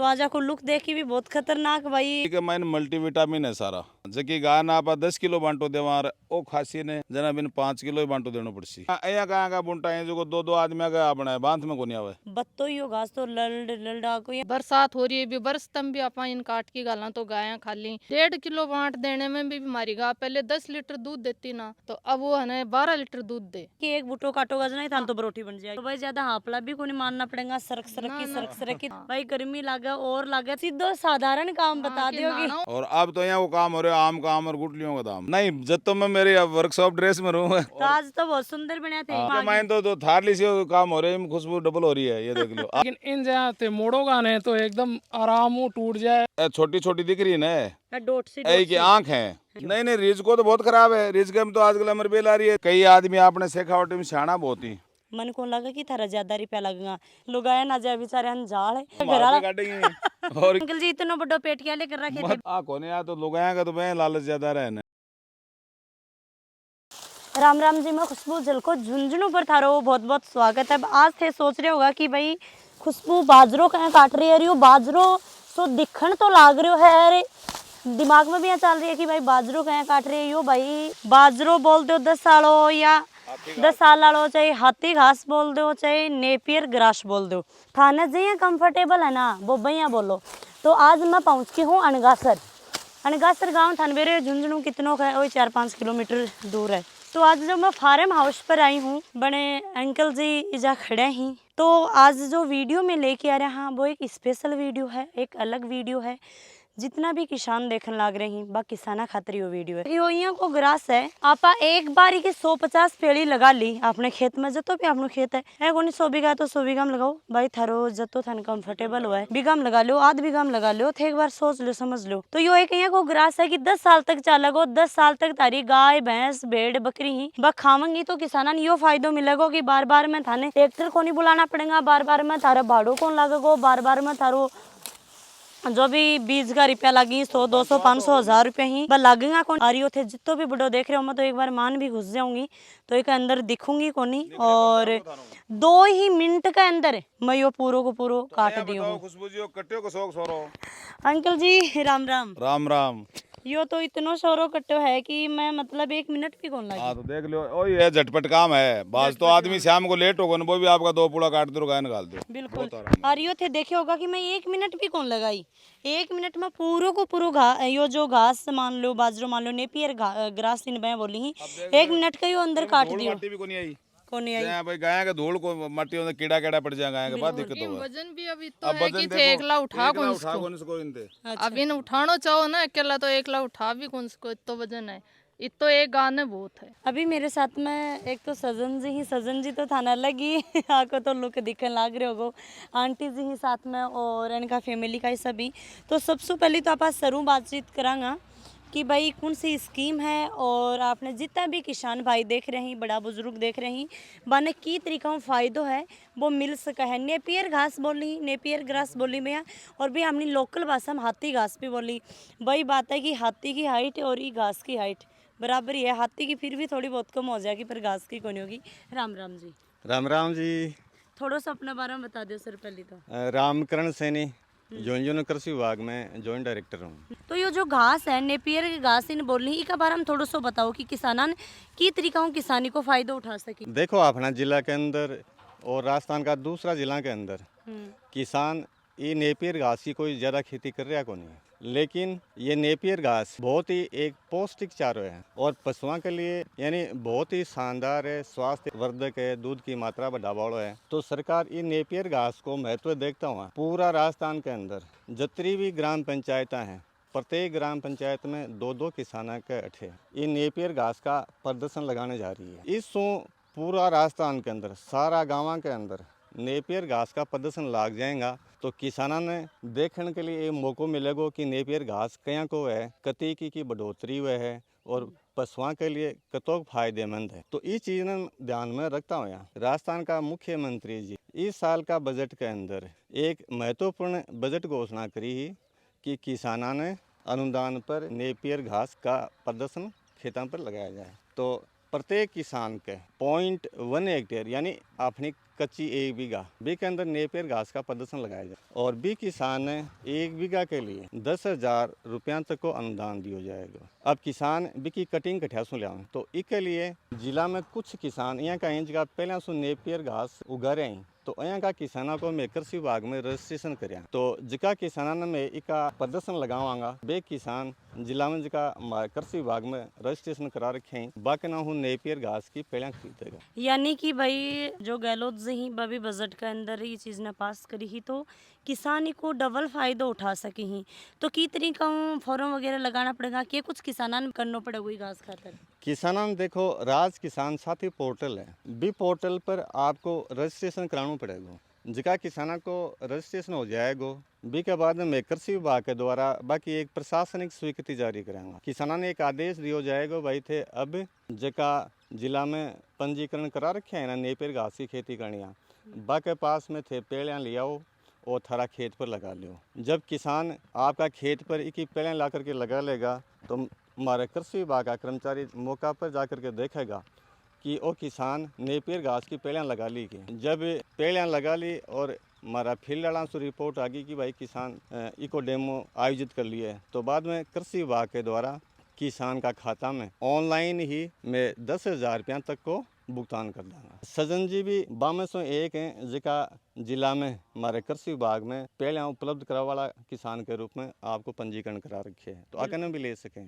तो आज आपको लुक देखी भी बहुत खतरनाक भाई। मैंने मल्टीविटामिन है सारा जबकि गाय ना आप 10 किलो बांटो देवार ओ खासी ने जना बिन 5 किलो ही बांटो देनो पड़सी अया का बुंटा है जो दो दो आदमी का अपना बांध में कोनी आवे बत्तो ही घास तो लड़ लड़ा को बरसात हो रही है भी बरसतम भी आपा इन काट की गाला तो गाया खाली 1.5 किलो बांट देने में भी हमारी गाय पहले 10 लीटर दूध देती ना तो अब वो है 12 लीटर दूध दे कि एक बूटो काटोगा नहीं था तो बरोटी बन जाएगी। तो भाई ज्यादा हापला भी कोनी मानना पड़ेगा सरक सरक की भाई गर्मी लागे और लागे सीधो साधारण काम बता दियो कि और अब तो यहाँ वो काम हो रहा है आम का आम और गुटलियों का दाम नहीं जब तो मैं मेरे वर्कशॉप ड्रेस में रहूँ तो आज तो बहुत सुंदर बने थे। मैं तो थारली से काम हो रहा है खुशबू डबल हो रही है ये देख लो लेकिन इन जाते मोड़ोगा नहीं तो एकदम आराम हो टूट जाए। छोटी छोटी दिख रही है ना डोट सी की आंख है नहीं नहीं रिज को तो बहुत खराब है रिज के में तो आजकल अमर बेल आ रही है कई आदमी आपने शेखावटी में सियाना बहुत ही मन को लगा कि थारा ज्यादा रुपया लगेगा लोग आया ना जाए बेचारे हंजाल है और अंकल जी इतना बड़ा पेट क्या लेकर रखे थे आ कोने आ तो लोग आएगा तो मैं लालच ज्यादा रहे ना। राम राम जी, मैं खुशबू झलको झुंझुनू पर थारो बहुत बहुत स्वागत है। आज थे सोच रहे होगा कि भाई खुशबू बाजरो कहाँ काट रही है, बाजरो सो दिखण तो लाग रही है, अरे दिमाग में भी यहाँ चल रही है कि भाई बाजरो कहाँ काट रही है। यो भाई बाजरो बोल दो 10 सालों या 10 साल वालों, चाहे हाथी घास बोल दो चाहे नेपियर ग्रास बोल दो, खाने जी कंफर्टेबल है ना वो भैया बोलो। तो आज मैं पहुँच की हूँ अनगासर गाँव थानवेरे झुंझुनू कितनों का है, वही 4-5 किलोमीटर दूर है। तो आज जो मैं फार्म हाउस पर आई हूँ, बड़े अंकल जी इजा खड़े हैं। तो आज जो वीडियो में लेके आ रहे हैं वो एक स्पेशल वीडियो है, एक अलग वीडियो है। जितना भी किसान देखने लग रहे हैं बा किसाना खातिर यो वीडियो है। यो यहाँ को ग्रास है, आपा एक बारी की 150 पेड़ी लगा ली अपने खेत में, जतो भी आपनो खेत है कोनी 100 बीघा तो 100 बीघा में लगाओ भाई, थारो जतो थान कंफर्टेबल हुआ है बीघा में लगा लो, आध बीघा में लगा लो, थे एक बार सोच लो समझ लो। तो यो एक यहाँ को ग्रास है कि 10 साल तक चलेगो, 10 साल तक तारी गाय भैंस भेड़ बकरी ही बा खावेंगी। तो किसाना यो फायदो मिलेगो कि बार बार में थाने ट्रैक्टर को नहीं बुलाना पड़ेगा, बार बार में थारा भाड़ो कौन लगेगो, बार बार में थारो जो भी बीज का रुपया लगी 100 200 500 1000 रुपया ही लगेगा कौन। आ रही थे जितो भी वीडियो देख रहे हो मैं तो एक बार मान भी घुस जाऊंगी तो एक अंदर दिखूंगी कोनी, और 2 ही मिनट के अंदर मैं यो पूरो को पूरो काट दियो। अंकल जी राम राम। राम राम। यो तो इतना शोरो कट्टो है कि मैं मतलब 1 मिनट भी कौन लगी। हाँ तो देख लो ओ ये झटपट काम है, बाज तो आदमी शाम को लेट होगा ना वो भी आपका 2 पूड़ा काट दो गाय निकाल दो बिल्कुल। और यो थे देखे होगा कि मैं 1 मिनट भी कौन लगाई, 1 मिनट में पूरो को पूरो यो जो घास मान लो बाजरो मान लो नेपियर ग्रास इन मैं बोली ही 1 मिनट का यो अंदर काट दियो। कौन नहीं आई भाई गाय का धूल को मट्टी में कीड़ा पड़ जाएगा गाय के बाद दिक्कत होगा। वजन भी अभी तो है कि थे एकला उठा कौन इसको अब इन उठानो चाहो ना अकेला तो एकला उठा भी कौन इसको, इतो वजन है इतो एक गाने बहुत है। अभी मेरे साथ में एक तो सजन जी तो थाना लगी आपको तो लुक दिखने लग रहे होगो, आंटी जी ही साथ में और इनका फैमिली का ही सभी। तो सबसे पहले तो आप सरू बातचीत करांगा कि भाई कौन सी स्कीम है और आपने जितना भी किसान भाई देख रहे हैं बड़ा बुजुर्ग देख रहे हैं बाने की तरीका में फ़ायदो है वो मिल सका है। नेपियर घास बोली, नेपियर ग्रास बोली भैया, और भी हमने लोकल भाषा में हाथी घास भी बोली। वही बात है कि हाथी की हाइट और ये घास की हाइट बराबर ही है, हाथी की फिर भी थोड़ी बहुत कम हो जाएगी पर घास की कौन होगी। राम राम जी। राम राम जी। थोड़ा सा अपने बारे में बता दो सर पहले तो। रामकरण सैनी झुंझुनू कृषि विभाग में जॉइंट डायरेक्टर हूँ। तो ये जो घास है नेपियर की घास इन बोल रही इसका बारे में थोड़ा सा बताओ कि किसानन की तरीका किसानी को फायदा उठा सके। देखो अपना जिला के अंदर और राजस्थान का दूसरा जिला के अंदर किसान ये नेपियर घास की कोई ज़्यादा खेती कर रहा को नहीं है, लेकिन ये नेपियर घास बहुत ही एक पौष्टिक चारा है और पशुओं के लिए यानी बहुत ही शानदार है, स्वास्थ्य वर्धक है, दूध की मात्रा बढ़ावा वाला है। तो सरकार ये नेपियर घास को महत्व देखता हुआ पूरा राजस्थान के अंदर जितनी भी ग्राम पंचायतें हैं प्रत्येक ग्राम पंचायत में 2-2 किसानों के अठे ये नेपियर घास का प्रदर्शन लगाने जा रही है। इस पूरा राजस्थान के अंदर सारा गाँव के अंदर नेपियर घास का प्रदर्शन लाग जाएगा तो किसानों ने देखने के लिए ये मौका मिलेगा कि नेपियर घास कहाँ को है, कती की बढ़ोतरी हुए है और पशुओं के लिए कतोक फायदेमंद है। तो इस चीज़ ने ध्यान में रखता हुआ राजस्थान का मुख्यमंत्री जी इस साल का बजट के अंदर एक महत्वपूर्ण बजट घोषणा करी ही कि किसानों ने अनुदान पर नेपियर घास का प्रदर्शन खेतों पर लगाया जाए। तो प्रत्येक किसान के 0.1 हेक्टेयर यानी अपनी कच्ची 1 बीघा बी के अंदर नेपियर घास का प्रदर्शन लगाया जाए और बी किसान ने 1 बीघा के लिए 10,000 रुपया तक को अनुदान दिया जाएगा। अब किसान बी की कटिंग कठियासों ले आए तो इसके लिए जिला में कुछ किसान यहाँ का इंच का पहले सो नेपियर घास उगा रहे हैं तो यहाँ का किसानों को मैं कृषि विभाग में रजिस्ट्रेशन कराया तो जिका किसाना ने मैं इसका प्रदर्शन लगावांगा वे किसान जिला में जिका कृषि विभाग में रजिस्ट्रेशन करा रखे हैं बाकी ना हूँ नेपियर घास की पेड़ खरीदेगा। यानी कि भाई जो गहलोत जी ही बभी बजट के अंदर ये चीज़ ने पास करी ही तो किसान को डबल फायदा उठा सके ही तो की तरीका फॉर्म वगैरह लगाना पड़ेगा कि कुछ किसानन करना पड़ेगा घास खातर। किसानों देखो राज किसान साथी पोर्टल है बी पोर्टल पर आपको रजिस्ट्रेशन कराना पड़ेगा जिका किसानों को रजिस्ट्रेशन हो जाएगा बी के बाद में कृषि विभाग के द्वारा बाकी एक प्रशासनिक स्वीकृति जारी कराएंगा। किसानों ने एक आदेश दिया जाएगा भाई थे अब जिका जिला में पंजीकरण करा रखे हैं ना नेपियर घास की खेती करनी बाकी पास में थे पेड़ ले आओ और थारा खेत पर लगा लो। जब किसान आपका खेत पर एक ही पेड़ ला करके लगा लेगा तो हमारे कृषि विभाग का कर्मचारी मौका पर जा कर के देखेगा कि वो किसान नेपियर घास की पेड़ियाँ लगा ली गई। जब पेड़ियाँ लगा ली और हमारा फील्ड वाला से रिपोर्ट आ गई कि भाई किसान इको डेमो आयोजित कर लिए तो बाद में कृषि विभाग के द्वारा किसान का खाता में ऑनलाइन ही मैं 10,000 रुपया तक को भुगतान कर दूँगा। सजन जी भी 1 हैं जिका जिला में हमारे कृषि विभाग में पेड़ियाँ उपलब्ध करा वाला किसान के रूप में आपको पंजीकरण करा रखे हैं तो आगे भी ले सकें।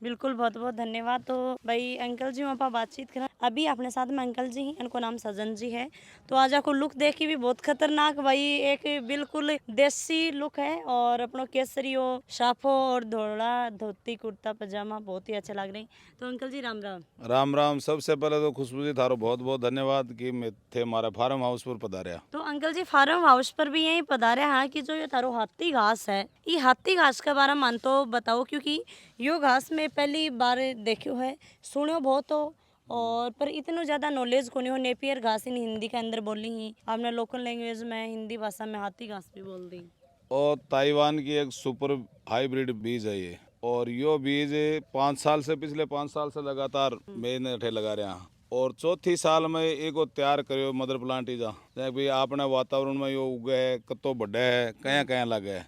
बिल्कुल बहुत बहुत धन्यवाद। तो भाई अंकल जी वहाँ पर बातचीत करें अभी अपने साथ में अंकल जी हैं इनको नाम सजन जी है तो आज आपको लुक देख के भी बहुत खतरनाक भाई एक बिल्कुल देसी लुक है और अपना केसरियो साफो और धोड़ा धोती कुर्ता पजामा बहुत ही अच्छा लग रही। तो अंकल जी राम राम। राम राम। सबसे पहले तो खुशबू जी थारो बहुत बहुत धन्यवाद कि मैं थे हमारे फार्म हाउस पर पधारे। तो अंकल जी फार्म हाउस पर भी यही पधारे हाँ कि जो ये थारो हाथी घास है ये हाथी घास के बारे में तो बताओ क्योंकि यो घास में पहली बार देखियो है सुनियो बहुत हो और पर इतना ज़्यादा नॉलेज को नहीं हो। नेपियर घास इन हिंदी के अंदर बोली ही आपने लोकल लैंग्वेज में हिंदी भाषा में हाथी घास भी बोल दी। और ताइवान की एक सुपर हाइब्रिड बीज है ये और यो बीज 5 साल से पिछले 5 साल से लगातार मैंने अठे लगा रहा हूँ और चौथी साल में एक तैयार करो मदर प्लांट ही जा भाई आपने वातावरण में यो उगे है कतो बड़े है कया कया लगे है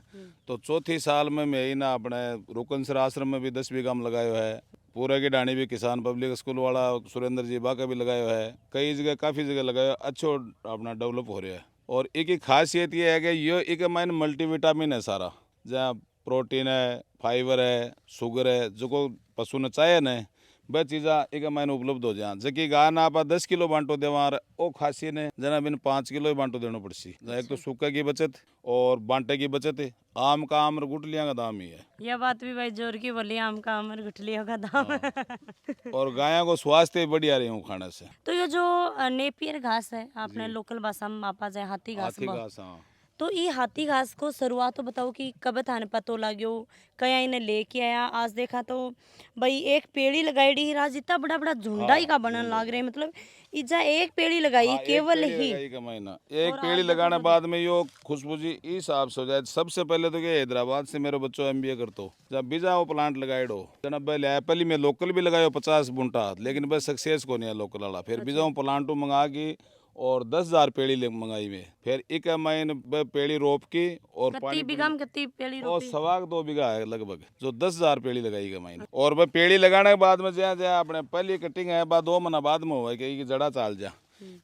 तो चौथी साल में मैं ही ना अपने रुकनसर आश्रम में भी 10 बीघा में लगायो है। पूरे की डाणी भी किसान पब्लिक स्कूल वाला सुरेंद्र जी बाका भी लगायो है कई जगह काफ़ी जगह लगायो अच्छो अपना डेवलप हो रहा है। और एक ही खासियत ये है कि यो एक माइन मल्टीविटामिन है सारा जहाँ प्रोटीन है फाइबर है शुगर है जो को पशु ने चाहे न वह चीज़ा एक मायने उपलब्ध हो जाए जबकि गाय ना आप 10 किलो बांटो देवा वो खासी ने जना बिन 5 किलो ही बांटो देना पड़सी। एक तो सूखे की बचत और बांटे की बचत है। आम का आम और गुठलियाँ का दाम ही है। यह बात भी भाई जोर की बोली आम का आम और गुठलियों का दाम और गायों को स्वास्थ्य बढ़िया रही हूँ खाने से। तो ये जो नेपियर घास है आपने लोकल भाषा में मापा जाए हाथी घास हाँ। तो ये हाथी घास को शुरुआत तो बताओ कि कब थाने पतो लाग्यो कया इन्हें लेके आया आज देखा तो भाई एक पेड़ी लगाई डी राज इतना बड़ा बड़ा झुंडा ही का बनन लाग रहे मतलब इजा एक पेड़ी लगाई केवल ही एक पेड़ी लगाने बाद में यो खुशबू जी इस हिसाब से हो जाए। सबसे पहले तो ये हैदराबाद से मेरे बच्चों MBA करतो जब बीजा वो प्लांट लगाए डो जना पहले मैं लोकल भी लगायो 50 बुंटा लेकिन बस सक्सेस को नहीं है लोकल वाला फिर बीजा प्लांटू मंगा की और 10,000 पेड़ी मंगाई में फिर एक महीने पेड़ी रोप की और पानी पेड़ी और 2.25 बीघा है लगभग जो 10,000 पेड़ी लगाई का महीने। और वह पेड़ी लगाने के बाद में जहाँ जहाँ अपने पहली कटिंग है बाद 2 महीना बाद में हुआ कि जड़ा चाल जा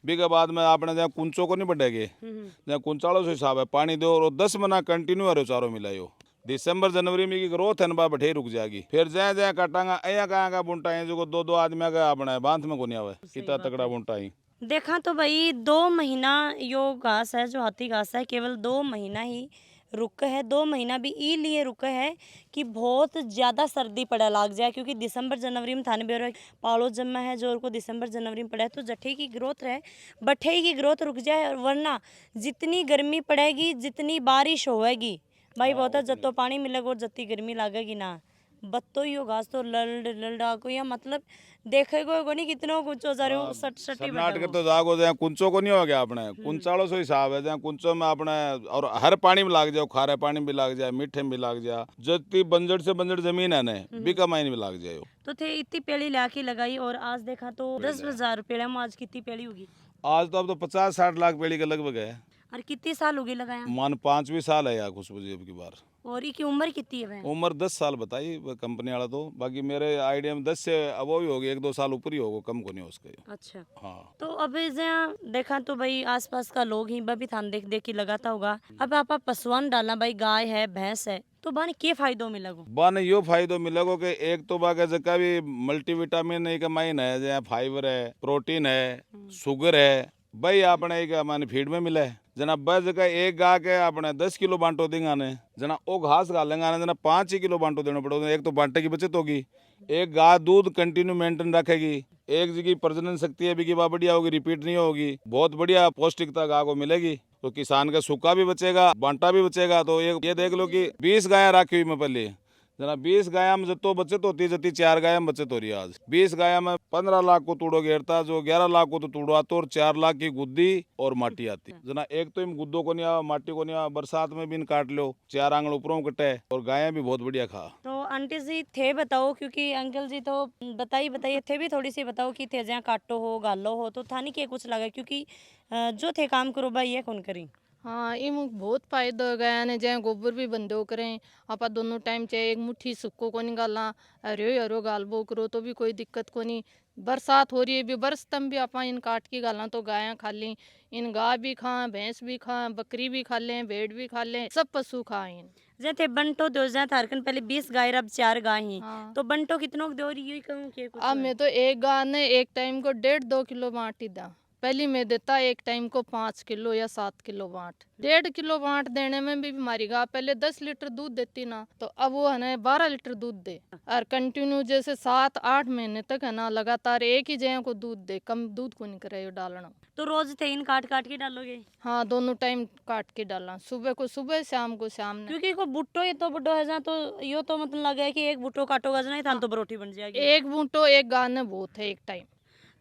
बीघा बाद में आपने जहाँ कुंचों को नहीं बढ़ेगी जहाँ कुंचालों से हिसाब है पानी दो और 10 महीना कंटिन्यू हरो चारों मिलायो दिसंबर जनवरी में की ग्रोथ है ना बठे रुक जाएगी फिर जहाँ जहाँ काटांगा अया कहाँ का बुंटा है जो 2-2 आदमी का अपने बांध में को नहीं आवे कितना तगड़ा बुंटा ही देखा तो भाई 2 महीना यो घास है जो हाथी घास है केवल 2 महीना ही रुक है। 2 महीना भी ई लिए रुका है कि बहुत ज़्यादा सर्दी पड़ा लाग जाए क्योंकि दिसंबर जनवरी में थाने बेरो पालो जमा है जो को दिसंबर जनवरी में पड़ा है तो जठे की ग्रोथ रहे बठे की ग्रोथ रुक जाए और वरना जितनी गर्मी पड़ेगी जितनी बारिश होएगी भाई बहुत जत्तो पानी मिलेगा और जत्ती गर्मी लगेगी ना बत्तो ही हो घास तो लल्ड लल्डा को या मतलब देखे को नहीं कितनो कुछ हो जा रहे हो सट सटी नाट के तो जागो जहाँ कुंचो को नहीं हो गया अपने कुंचाड़ो सो हिसाब है जहाँ कुंचो में अपने और हर पानी में लाग जाओ खारे पानी में भी लाग जाए मीठे में भी लाग जाए जितनी बंजर से बंजर जमीन है ना बीका माइन में लाग जाए तो थे इतनी पेड़ी लाके लगाई और आज देखा तो 10,000 पेड़ में आज कितनी पेड़ी होगी आज तो अब तो 50-60 लाख पेड़ी के लगभग है और कितनी साल होगी लगाया मान 5वीं साल है यार खुशबू जी अब की बार और इसकी उम्र कितनी है वह? उम्र 10 साल बताई वो कंपनी वाला तो बाकी मेरे आइडिया में 10 से अब वो ही होगी 1-2 साल ऊपर ही होगा कम को नहीं उसके अच्छा हाँ तो अब जहाँ देखा तो भाई आसपास का लोग ही भी थान देख देख के लगाता होगा अब आप पशुआन डालना भाई गाय है भैंस है तो बाने के फायदों में लगो बाने यो फायदो मिलेगो कि एक तो बाकी जगह भी मल्टीविटामिन एक माइन है जहाँ फाइबर है प्रोटीन है शुगर है भाई अपने एक माने फीड में मिले जना बस जगह एक गा के अपने 10 किलो बांटो देंगे ने जना वो घास गालेंगे ने जना 5 ही किलो बांटो देना पड़ेगा एक तो बांटे की बचत होगी एक गाय दूध कंटिन्यू मेंटेन रखेगी एक जगह प्रजनन शक्ति है भी बढ़िया होगी रिपीट नहीं होगी बहुत बढ़िया पौष्टिकता गाय को मिलेगी तो किसान का सूखा भी बचेगा बांटा भी बचेगा तो ये देख लो कि 20 गाय रखी हुई मैं पहले जना 20 गाया में जतो बचत होती जती 4 गाया में बचत हो रही है आज 20 गाया में 15 लाख को तूड़ो घेरता जो 11 लाख को तो तूड़ो आता और 4 लाख की गुद्दी और माटी आती जना एक तो इन गुद्दों को नहीं आ माटी को नहीं आ बरसात में भी इन काट लो 4 आंगल ऊपरों कटे और गायें भी बहुत बढ़िया खा तो आंटी जी थे बताओ क्योंकि अंकल जी तो बताइए थे भी थोड़ी सी बताओ कि थे जहाँ काटो हो गालो हो तो थानी के कुछ लगा क्योंकि जो थे काम करो भाई ये कौन करी हाँ इम बहुत फायदा हो गया ने जहाँ गोबर भी बंदो करें आपा दोनों टाइम चाहे एक मुट्ठी सुक्को को नहीं गालना हरो हरो गालबो करो तो भी कोई दिक्कत को नहीं बरसात हो रही है भी बरसतम भी आपा इन काट के गालना तो गायें खा ली इन गाय भी खाएं भैंस भी खाएं बकरी भी खा लें भेड़ भी खा लें सब पशु खाएं जैसे बंटो दो जहाँ थारकन पहले 20 गाय अब 4 गाय ही हाँ। तो बंटो कितनों को दो रही यही कहूँ कि कुछ अब मैं तो एक गाय ने एक टाइम को 1.5-2 किलो बांटी दा पहली मैं देता एक टाइम को 5 किलो या 7 किलो बांट 1.5 किलो बांट देने में भी हमारी गाय पहले 10 लीटर दूध देती ना तो अब वो है ना 12 लीटर दूध दे और कंटिन्यू जैसे 7-8 महीने तक है ना लगातार एक ही जगह को दूध दे कम दूध को नहीं करे डालना तो रोज थे इन काट काट के डालोगे हाँ दोनों टाइम काट के डालना सुबह को सुबह शाम को शाम ने क्योंकि को बुट्टो ये तो बुड्ढो है जहाँ तो यो तो मतलब लगा है कि एक बुट्टो काटोगा नहीं था तो परोठी बन जाएगी एक बूटो एक गाय ने बहुत है एक टाइम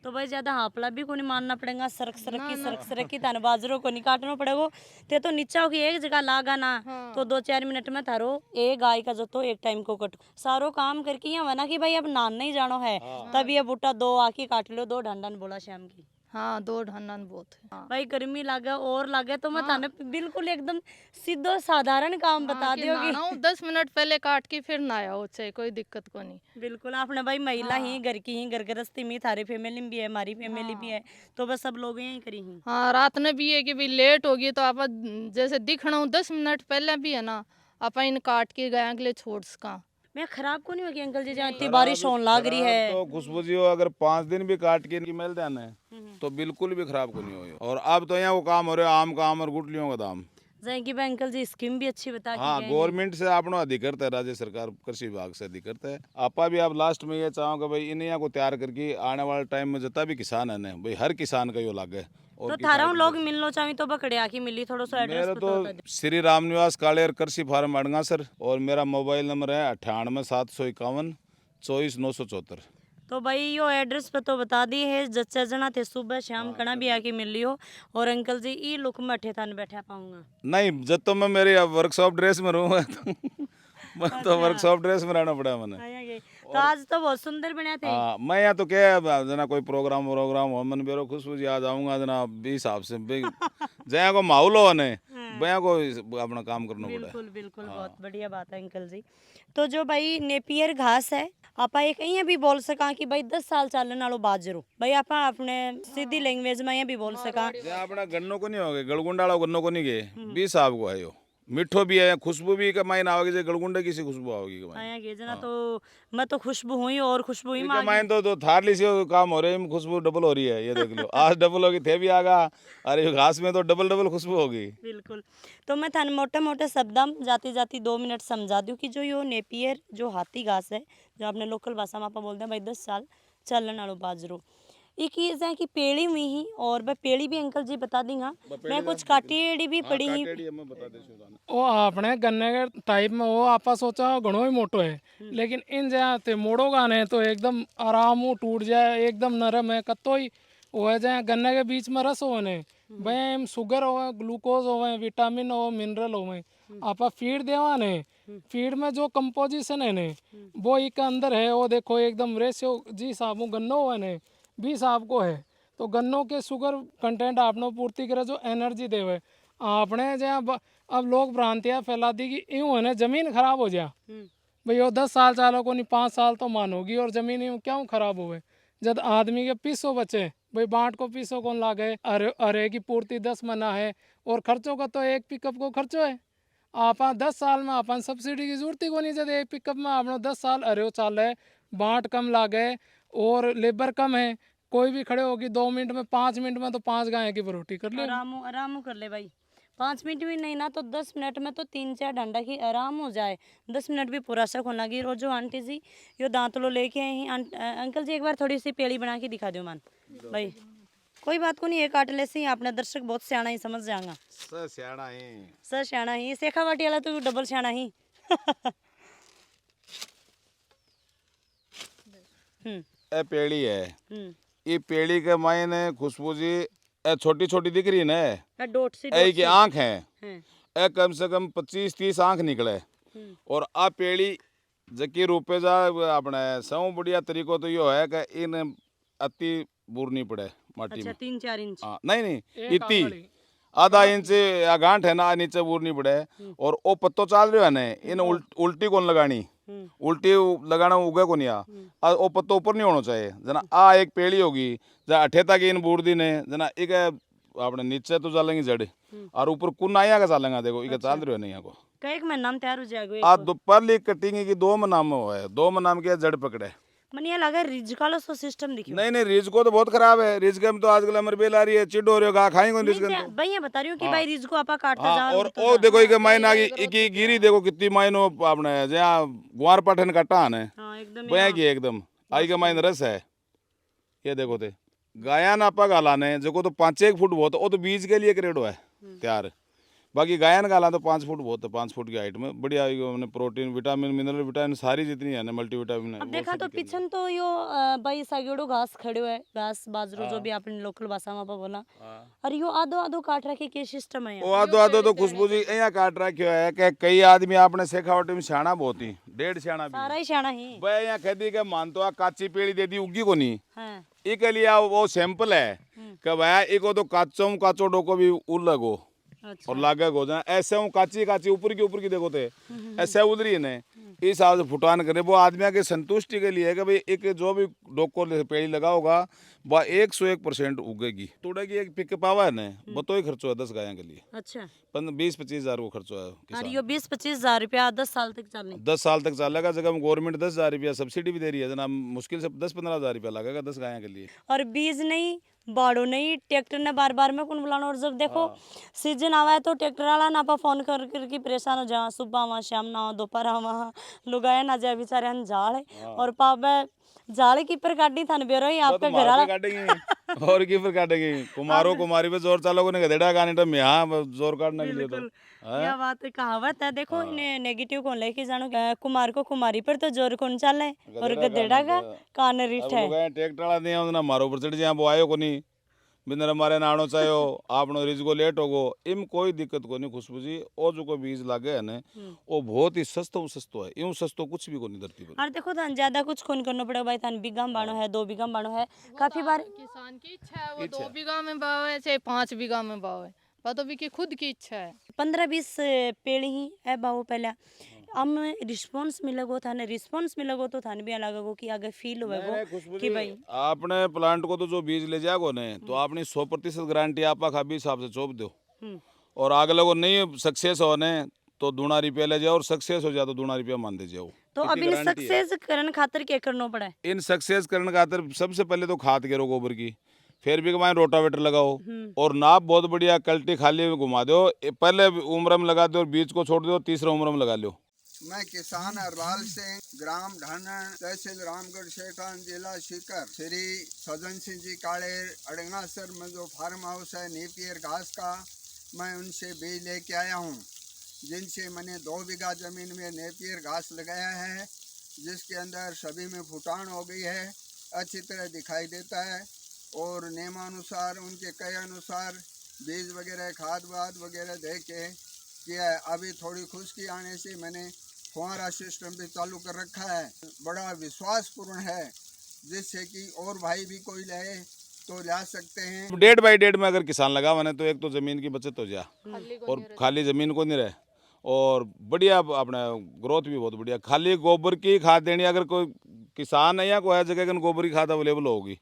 तो भाई ज्यादा हापला भी को नहीं मानना पड़ेगा सरक की थाने बाजरों को नहीं काटना पड़ेगा ते तो नीचा हो कि एक जगह लागा ना तो 2-4 मिनट में थारो एक गाय का जो तो एक टाइम को कट सारो काम करके यहाँ वना कि भाई अब नान नहीं जानो है तब ये बूटा 2 आके काट लो 2 ढंडन बोला शाम की हाँ 2 ढन्नन बहुत है हाँ। भाई गर्मी लागे और लागे तो मैं थाने बिल्कुल एकदम सीधो साधारण काम बता दियोगी 10 मिनट पहले काट के फिर नहाया हो चाहे कोई दिक्कत को नहीं बिल्कुल आपने भाई महिला ही घर की ही घर गृहस्थी में थारी फैमिली भी है हमारी फैमिली भी है तो बस सब लोग यही करी ही हाँ रात में भी है कि भी लेट होगी तो आप जैसे दिखना 10 मिनट पहले भी है ना आप इन काट के गया के लिए छोड़ सका मैं खराब को नहीं होगी अंकल जी जहाँ इतनी बारिश होने लग रही है तो खुशबू जी हो अगर 5 दिन भी काट के इनकी मेल देना है तो बिल्कुल भी खराब को नहीं हो और अब तो यहाँ वो काम हो रहा है आम का आम और गुटलियों का दाम जाएंगी भाई अंकल जी स्कीम भी अच्छी बता हाँ गवर्नमेंट से आपनो अधिकृत है राज्य सरकार कृषि विभाग से अधिकृत है आपा भी आप लास्ट में ये चाहोगे भाई इन यहाँ को तैयार करके आने वाले टाइम में जितना भी किसान है ना भाई हर किसान का यो लागे तो थारा लोग मिलना चाहिए तो बकड़े आके मिली थोड़ा सा एड्रेस मेरा तो श्री राम निवास कालेर कृषि फार्म अड़गा सर और मेरा मोबाइल नंबर है 98-751-24-974। तो भाई यो एड्रेस पे तो बता दी है जच्चा जना थे सुबह शाम कड़ा भी आके मिल लियो और अंकल जी ई लुक में अठे थाने बैठा पाऊंगा नहीं जब तो मैं मेरी वर्कशॉप ड्रेस में रहूँगा मैं तो वर्कशॉप ड्रेस में रहना पड़ा मैंने तो आज तो बहुत सुंदर बने थे हाँ मैं यहाँ तो क्या जना कोई प्रोग्राम हो मन बेरो खुशबू जी आज आऊँगा जना भी हिसाब से जया को माहौल हो ने भैया को अपना काम करना पड़ा बिल्कुल बिल्कुल बहुत बढ़िया बात है अंकल जी तो जो भाई नेपियर घास है आपा एक यहाँ भी बोल सका कि भाई 10 साल चलने वालों बाजरो भाई आपा अपने सीधी लैंग्वेज में यहाँ भी बोल सका अपना गन्नो को नहीं हो गए गलगुंडा गन्नो को नहीं गए 20 साहब को है यो मिठो भी है खुशबू भी कमाई ना होगी गलगुंडे की सी खुशबू आओगी आया के जना तो मैं तो खुशबू हुई और खुशबू हुई कमाई तो थारली से काम हो रहे हैं खुशबू डबल हो रही है ये देख लो आज डबल होगी थे भी आगा अरे घास में तो डबल खुशबू होगी बिल्कुल तो मैं थाने मोटे मोटे शब्द जाती जाती 2 मिनट समझा दूँ कि जो यो नेपियर जो हाथी घास है जो आपने लोकल भाषा में आप बोलते हैं भाई 10 साल चलन वालों बाजरो एक ही है कि पेड़ी में ही और वह पेड़ी भी अंकल जी बता देंगे मैं कुछ काटी भी पड़ी ही वो आपने गन्ने के टाइप में वो आपा सोचा घणो ही मोटो है, लेकिन इन जहाँ ते मोड़ोगा ने तो एकदम आराम हो टूट जाए, एकदम नरम है कत्तो ही वो है जहाँ गन्ने के बीच में रस हो ने भाई शुगर हो ग्लूकोज हो विटामिन हो मिनरल हो आपा फीड देवा ने फीड में जो कंपोजिशन है ने वो एक अंदर है वो देखो एकदम रेशियो जी साहब गन्नो है ने 20 आपको है तो गन्नों के शुगर कंटेंट आपने पूर्ति करे जो एनर्जी देवे आपने जहाँ अब लोग भ्रांतियाँ फैला दी कि यूँ है ना जमीन खराब हो जा भाई वो 10 साल चालों को नहीं 5 साल तो मानोगी और जमीन यूँ क्यों खराब हुए जब आदमी के पीसो बचे भाई बाट को पीसो कौन लागे अरे की पूर्ति 10 मना है और खर्चों का तो एक पिकअप को खर्चो है आपा 10 साल में अपन सब्सिडी की जरूरत ही को नहीं जब एक पिकअप में आपने 10 साल अरे चाल है बाट कम लागे और लेबर कम है कोई भी खड़े होगी 2 मिनट में 5 मिनट में तो 5 गाय की रोटी कर ले आराम कर ले भाई 5 मिनट भी नहीं ना तो 10 मिनट में तो 3-4 डंडा की आराम हो जाए 10 मिनट भी पूरा शक होना की और जो आंटी जी यो दांतलो लेके आई हैं अंकल जी एक बार थोड़ी सी पेड़ी बना के दिखा दो मान भाई कोई बात को नहीं एक काट ले सी आपने दर्शक बहुत सियाना ही समझ जाएगा सर सियाना ही शेखावाटी वाला तो डबल सियाना ही ए पेड़ी है ये पेड़ी के मायने खुशबू जी छोटी छोटी दिख रही है डोट सी ए की आंख है ए कम से कम 25-30 आंख निकले और आ पेड़ी जकी रूपे जा अपने सौ बढ़िया तरीको तो यो है कि इन अति बुरनी पड़े माटी अच्छा, में 3-4 इंच नहीं इतनी आधा इंच या गांठ है ना नीचे बुरनी पड़े और ओ पत्तो चाल रहे है ना इन उल्टी कौन लगानी उल्टी लगाना उगे को नहीं आ ओ पत्तो ऊपर नहीं होना चाहिए जना आ एक पेड़ी होगी जहाँ अठे तक इन बूढ़ ने जना एक अपने नीचे तो चालेंगे जड़ और ऊपर कुन आया का चालेंगे देखो इके चाल रहे नहीं यहाँ को एक महीना में तैयार हो जाएगा आ पहली कटिंग की 2 महीना में है 2 महीना में जड़ पकड़े मनिया लगा रिज का सो सिस्टम दिखियो नहीं रिज को तो बहुत खराब है रिज के में तो आजकल हमारे बेल आ रही है चिड़ हो रही है गा खाएंगे रिज के तो भाई ये बता रही हूँ कि भाई रिज को आपा काटता जा और ओ देखो इके मायने आ गई इकी गिरी देखो कितनी मायनो आपने जहाँ गुआर पाठन काटा है हां एकदम बया की एकदम आई के मायने रस है ये देखो ते गाया ना आपा गालाने जो तो 5-1 फुट बहुत वो तो बीज के लिए करेडो है तैयार बाकी गायन गाला तो 5 फुट बहुत है 5 फुट की हाइट में बढ़िया हमने प्रोटीन विटामिन मिनरल विटामिन सारी जितनी है ना मल्टीविटामिन अब देखा तो पिछन तो यो भाई सागेड़ो घास खड़ो है घास बाजरो जो भी आपने लोकल भाषा में बोला और यो आधो आधो काट रखे के सिस्टम है वो आधो आधो तो खुशबू जी यहाँ काट रखे है कि कई आदमी आपने शेखावटी में सियाना बहुत ही 1.5 सियाना भी सारा ही सियाना ही भाई यहाँ खेती के मान तो काची पेड़ी दे दी उगी को नहीं हां इके लिए वो सैंपल है कि भाई इको तो काचो डोको भी उलग हो अच्छा और लागे हो जाए ऐसे हूँ काची ऊपर की देखो थे ऐसे उधरी है इस हिसाब से फुटान करे वो आदमी के संतुष्टि के लिए है कि भाई एक जो भी डोको पेड़ी लगा होगा वह 101% उगेगी तोड़ेगी एक पिकअप आवा है ना वो तो ही खर्चो है 10 गायों के लिए अच्छा 20-25 हजार को खर्चो है और किसान। यो 20-25 हजार रुपया 10 साल तक चलने 10 साल तक चलेगा जगह में गवर्नमेंट 10 हजार रुपया सब्सिडी भी दे रही है जना मुश्किल से 10-15 हजार रुपया लगेगा 10 गायों के लिए और बीज नहीं बाड़ो नहीं ट्रैक्टर ने बार बार में कौन बुलाना और जब देखो सीजन आवा है तो ट्रैक्टर वाला ना पा फोन कर करके परेशान हो जा सुबह वहाँ शाम ना दोपहर वहाँ लुगाया ना जाए बेचारे हम झाड़ और पापे झाड़ की पर काटी थान बेरो ही आपके घर वाला काटेंगे और की पर काटेंगे कुमारो कुमारी पे जोर चालो ने गधेड़ा गाने तो यहाँ जोर काटने के लिए तो क्या बात है कहावत है देखो इन्हें नेगेटिव कौन लेके जानो कुमार को कुमारी पर तो जोर कौन चले और गधेड़ा का कान रिठ है ट्रैक्टर वाला नहीं ना मारो ऊपर चढ़ जाए वो आयो को नहीं बिंदर हमारे नानो चाहो आपनो रिज को लेट होगो इम कोई दिक्कत को नहीं खुशबू जी ओ जो को बीज लागे है ना वो बहुत ही सस्तो है यूं सस्तो कुछ भी को नहीं धरती पर और देखो थान ज्यादा कुछ खून करना पड़ेगा भाई थान बीघा में बाणो है 2 बीघा में बाणो है काफी बार किसान की इच्छा है वो 2 बीघा में बावे चाहे 5 बीघा में बावे वो तो भी खुद की इच्छा है 15-20 पेड़ ही है बाबू पहले हम रिस्पांस मिलेगो थाने रिस्पांस मिलेगो तो थाने भी अलग हो कि आगे फील होएगो कि भाई आपने प्लांट को तो जो बीज ले जाओ ने तो आपने 100% गारंटी आपा खाबी हिसाब से चोप दो और आगे लगो नहीं सक्सेस होने तो 2 रुपया ले जाओ और सक्सेस हो जाए तो 2 रुपया मान दे जाओ तो अब इन सक्सेस करने खातिर क्या करना पड़ा है इन सक्सेस करने खातिर सबसे पहले तो खाद करो गोबर की फिर भी कमाए रोटावेटर लगाओ और नाप बहुत बढ़िया कल्टी खाली में घुमा दो पहले उम्र में लगा दो और बीज को छोड़ दो तीसरा उम्र में लगा लो मैं किसान हरलाल सिंह, ग्राम ढानन, तहसील रामगढ़ शेखान, जिला सीकर। श्री सजन सिंह जी काले अड़ंगासर में जो फार्म हाउस है नेपियर घास का, मैं उनसे बीज लेके आया हूँ, जिनसे मैंने 2 बीघा जमीन में नेपियर घास लगाया है, जिसके अंदर सभी में फुटान हो गई है, अच्छी तरह दिखाई देता है। और नियमानुसार उनके कहे अनुसार बीज वगैरह खाद वाद वगैरह दे के किया है। अभी थोड़ी खुश्की आने से मैंने फुहारा सिस्टम भी चालू कर रखा है। बड़ा विश्वासपूर्ण है, जिससे कि और भाई भी कोई ले तो ला सकते हैं। 1.5 में अगर किसान लगा मैंने तो एक तो जमीन की बचत हो जा और खाली जमीन को नहीं रहे और बढ़िया अपना ग्रोथ भी बहुत बढ़िया। खाली गोबर की खाद देनी, अगर कोई किसान है या कोई जगह अगर गोबर की खाद अवेलेबल होगी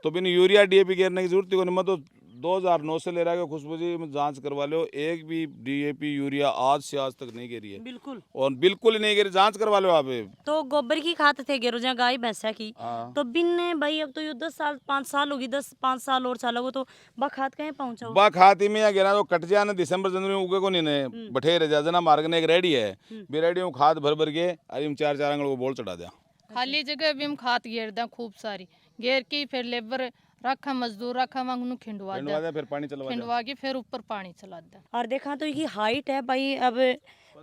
तो बिन यूरिया डीएपी गिरने की जरूरत ही नहीं। मैं तो 2009 से ले रहा है खुशबू जी, जांच करवा लो, एक भी डीएपी यूरिया आज से आज तक नहीं गिरी है, बिल्कुल। और बिल्कुल ही नहीं गिरी, जांच करवा लो आप। तो गोबर की खाद थे गेरो जहाँ गाय भैंसा की, हाँ। तो बिन भाई अब तो ये 10 साल 5 साल होगी, 10-5 साल और चलोगे तो बा खाद कहीं पहुंचाओ। बा खाती में या गिरा तो कट जाना दिसंबर जनवरी में उगे को नहीं ने बठे रह जा जना मार्ग ने एक रेडी है भी रेडी हूँ खाद भर भर के अरे 4-4 आंगल को बोल चढ़ा दिया। खाली जगह भी हम खाद घेर दें खूब सारी, घेर की फिर लेबर रखा, मजदूर रखा, वहाँ खिंडवा दे, फिर पानी चलवा खिंडवा के फिर ऊपर पानी चला दे। और देखा तो ये हाइट है भाई, अब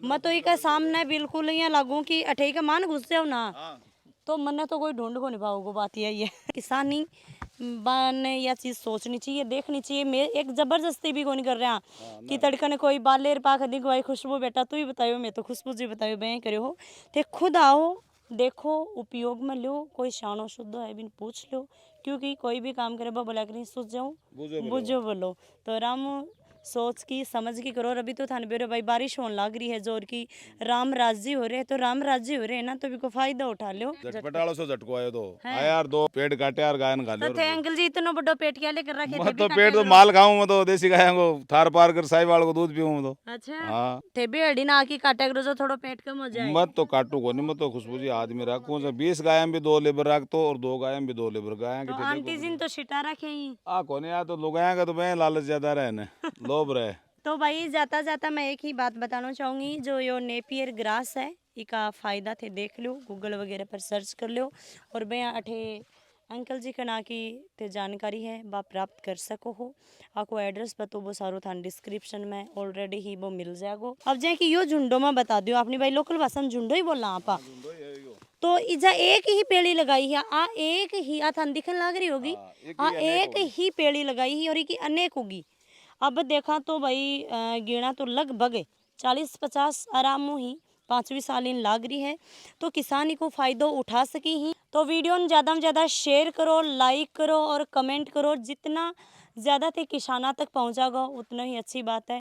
मैं तो ये सामने बिल्कुल यहाँ लागू कि अठे का मान घुस जाओ ना तो मन्ने तो कोई ढूंढ को नहीं पाओगे। बात यही है, किसानी ने यह चीज़ सोचनी चाहिए, देखनी चाहिए। मैं एक जबरदस्ती भी को नहीं कर रहा कि तड़का ने कोई बालेर पाख दी भाई खुशबू बेटा तू ही बतायो, मैं तो खुशबू जी बतायो बयां करो हो, ते खुद आओ देखो उपयोग में लो, कोई शानो शुद्ध है बिन पूछ लो, क्योंकि कोई भी काम करे बोला करें सोच जाऊँ बुझो बोलो। तो राम सोच की समझ की करो। अभी तो थाने बेरो भाई बारिश होने लग रही है जोर की, राम राजी हो रहे हैं, तो राम राजी हो रहे हैं ना, तो भी को फायदा उठा लो। झटपटालो सो झटको आयो तो आया यार 2 पेट काटे यार गायन खा तो लो। थे अंकल जी इतना बड़ो पेट क्या लेकर रखे थे? मैं तो पेट तो माल खाऊं, मैं तो देसी गायों को थार पार कर साहिवाल को दूध पीऊं मैं तो। अच्छा हाँ थे भी अड़ी ना आकी काटे करो जो थोड़ा पेट कम हो जाए। मत तो काटू को नहीं, मैं तो खुशबू जी आदमी रखूं 20 गाय भी 2 लेबर रख तो और 2 गाय भी 2 लेबर गाय तो की आंटी जी ने तो शिटा रखे ही आ कोने आ तो लोग आएगा तो मैं लालच ज्यादा रहे ने लोभ रहे। तो भाई जाता जाता मैं एक ही बात बताना चाहूँगी, जो यो नेपियर ग्रास है इसका फ़ायदा थे देख लो, गूगल वगैरह पर सर्च कर लो, और मैं अठे अंकल जी का ना की ते जानकारी है बा प्राप्त कर सको हो। आपको एड्रेस बतो वो सारो थान डिस्क्रिप्शन में ऑलरेडी ही वो मिल जाएगो। अब जाए कि यो झुंडो में बता दियो, अपनी भाई लोकल भाषा में झुंडो ही बोलना आपा। तो इजा एक ही पेड़ी लगाई है, आ एक ही आ थान दिखन लग रही होगी, आ एक ही पेड़ी लगाई ही और ये अनेक होगी। अब देखा तो भाई गिना तो लगभग 40-50 आराम ही 5वीं साल इन लाग रही है, तो किसानी को फायदो उठा सकी ही। तो वीडियो में ज़्यादा शेयर करो, लाइक करो और कमेंट करो, जितना ज़्यादा थे किसाना तक पहुँचागा उतना ही अच्छी बात है।